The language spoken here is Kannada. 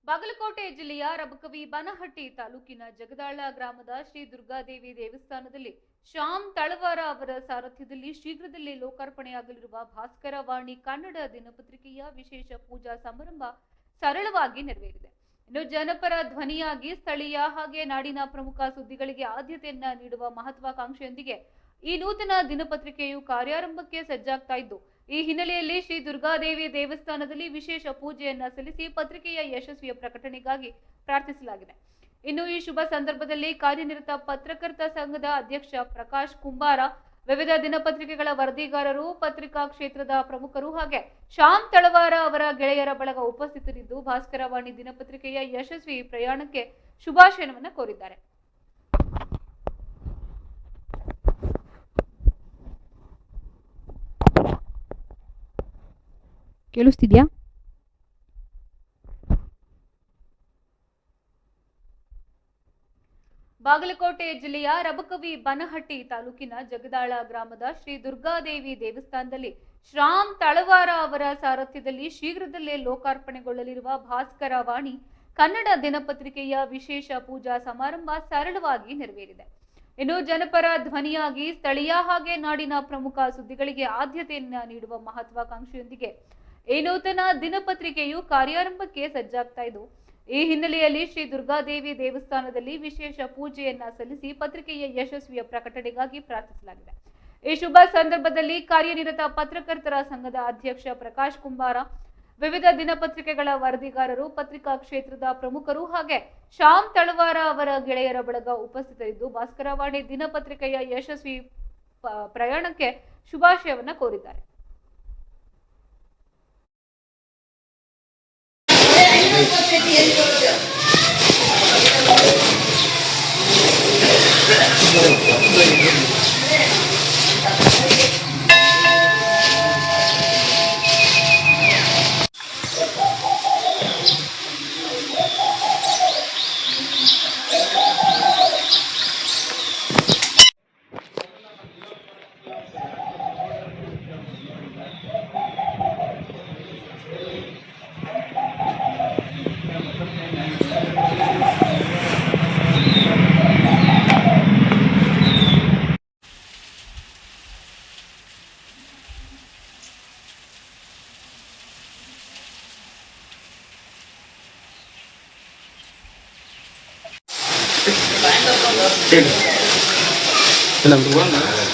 ಬಾಗಲಕೋಟೆ ಜಿಲ್ಲೆಯ ರಬಕವಿ ಬನಹಟ್ಟಿ ತಾಲೂಕಿನ ಜಗದಾಳ ಗ್ರಾಮದ ಶ್ರೀ ದುರ್ಗಾದೇವಿ ದೇವಸ್ಥಾನದಲ್ಲಿ ಶ್ಯಾಮ್ ತಳವಾರ ಅವರ ಸಾರಥ್ಯದಲ್ಲಿ ಶೀಘ್ರದಲ್ಲೇ ಲೋಕಾರ್ಪಣೆಯಾಗಲಿರುವ ಭಾಸ್ಕರವಾಣಿ ಕನ್ನಡ ದಿನಪತ್ರಿಕೆಯ ವಿಶೇಷ ಪೂಜಾ ಸಮಾರಂಭ ಸರಳವಾಗಿ ನೆರವೇರಿದೆ. ಇನ್ನು ಜನಪರ ಧ್ವನಿಯಾಗಿ ಸ್ಥಳೀಯ ಹಾಗೆ ನಾಡಿನ ಪ್ರಮುಖ ಸುದ್ದಿಗಳಿಗೆ ಆದ್ಯತೆಯನ್ನ ನೀಡುವ ಮಹತ್ವಾಕಾಂಕ್ಷೆಯೊಂದಿಗೆ ಈ ನೂತನ ದಿನಪತ್ರಿಕೆಯು ಕಾರ್ಯಾರಂಭಕ್ಕೆ ಸಜ್ಜಾಗ್ತಾ ಇದ್ದು, ಈ ಹಿನ್ನೆಲೆಯಲ್ಲಿ ಶ್ರೀ ದುರ್ಗಾದೇವಿ ದೇವಸ್ಥಾನದಲ್ಲಿ ವಿಶೇಷ ಪೂಜೆಯನ್ನ ಸಲ್ಲಿಸಿ ಪತ್ರಿಕೆಯ ಯಶಸ್ವಿಯ ಪ್ರಕಟಣೆಗಾಗಿ ಪ್ರಾರ್ಥಿಸಲಾಗಿದೆ. ಇನ್ನು ಈ ಶುಭ ಸಂದರ್ಭದಲ್ಲಿ ಕಾರ್ಯನಿರತ ಪತ್ರಕರ್ತ ಸಂಘದ ಅಧ್ಯಕ್ಷ ಪ್ರಕಾಶ್ ಕುಂಬಾರ, ವಿವಿಧ ದಿನಪತ್ರಿಕೆಗಳ ವರದಿಗಾರರು, ಪತ್ರಿಕಾ ಕ್ಷೇತ್ರದ ಪ್ರಮುಖರು ಹಾಗೆ ಶ್ಯಾಮ್ ತಳವಾರ ಅವರ ಗೆಳೆಯರ ಬಳಗ ಉಪಸ್ಥಿತರಿದ್ದು ಭಾಸ್ಕರವಾಣಿ ದಿನಪತ್ರಿಕೆಯ ಯಶಸ್ವಿ ಪ್ರಯಾಣಕ್ಕೆ ಶುಭಾಶಯವನ್ನು ಕೋರಿದ್ದಾರೆ. ಕೇಳಿಸ್ತಿದ್ಯಾ? ಬಾಗಲಕೋಟೆ ಜಿಲ್ಲೆಯ ರಬಕವಿ ಬನಹಟ್ಟಿ ತಾಲೂಕಿನ ಜಗದಾಳ ಗ್ರಾಮದ ಶ್ರೀ ದುರ್ಗಾದೇವಿ ದೇವಸ್ಥಾನದಲ್ಲಿ ಶ್ಯಾಮ್ ತಳವಾರ ಅವರ ಸಾರಥ್ಯದಲ್ಲಿ ಶೀಘ್ರದಲ್ಲೇ ಲೋಕಾರ್ಪಣೆಗೊಳ್ಳಲಿರುವ ಭಾಸ್ಕರವಾಣಿ ಕನ್ನಡ ದಿನಪತ್ರಿಕೆಯ ವಿಶೇಷ ಪೂಜಾ ಸಮಾರಂಭ ಸರಳವಾಗಿ ನೆರವೇರಿದೆ. ಇನ್ನು ಜನಪರ ಧ್ವನಿಯಾಗಿ ಸ್ಥಳೀಯ ಹಾಗೆ ನಾಡಿನ ಪ್ರಮುಖ ಸುದ್ದಿಗಳಿಗೆ ಆದ್ಯತೆಯನ್ನ ನೀಡುವ ಮಹತ್ವಾಕಾಂಕ್ಷೆಯೊಂದಿಗೆ ಈ ನೂತನ ದಿನಪತ್ರಿಕೆಯು ಕಾರ್ಯಾರಂಭಕ್ಕೆ ಸಜ್ಜಾಗ್ತಾ ಇದ್ದು, ಈ ಹಿನ್ನೆಲೆಯಲ್ಲಿ ಶ್ರೀ ದುರ್ಗಾದೇವಿ ದೇವಸ್ಥಾನದಲ್ಲಿ ವಿಶೇಷ ಪೂಜೆಯನ್ನ ಸಲ್ಲಿಸಿ ಪತ್ರಿಕೆಯ ಯಶಸ್ವಿಯ ಪ್ರಕಟಣೆಗಾಗಿ ಪ್ರಾರ್ಥಿಸಲಾಗಿದೆ. ಈ ಶುಭ ಸಂದರ್ಭದಲ್ಲಿ ಕಾರ್ಯನಿರತ ಪತ್ರಕರ್ತರ ಸಂಘದ ಅಧ್ಯಕ್ಷ ಪ್ರಕಾಶ್ ಕುಂಬಾರ, ವಿವಿಧ ದಿನಪತ್ರಿಕೆಗಳ ವರದಿಗಾರರು, ಪತ್ರಿಕಾ ಕ್ಷೇತ್ರದ ಪ್ರಮುಖರು ಹಾಗೆ ಶ್ಯಾಮ್ ತಳವಾರ ಅವರ ಗೆಳೆಯರ ಬಳಗ ಉಪಸ್ಥಿತರಿದ್ದು ಭಾಸ್ಕರವಾಣಿ ದಿನಪತ್ರಿಕೆಯ ಯಶಸ್ವಿ ಪ್ರಯಾಣಕ್ಕೆ ಶುಭಾಶಯವನ್ನ ಕೋರಿದ್ದಾರೆ. Number one.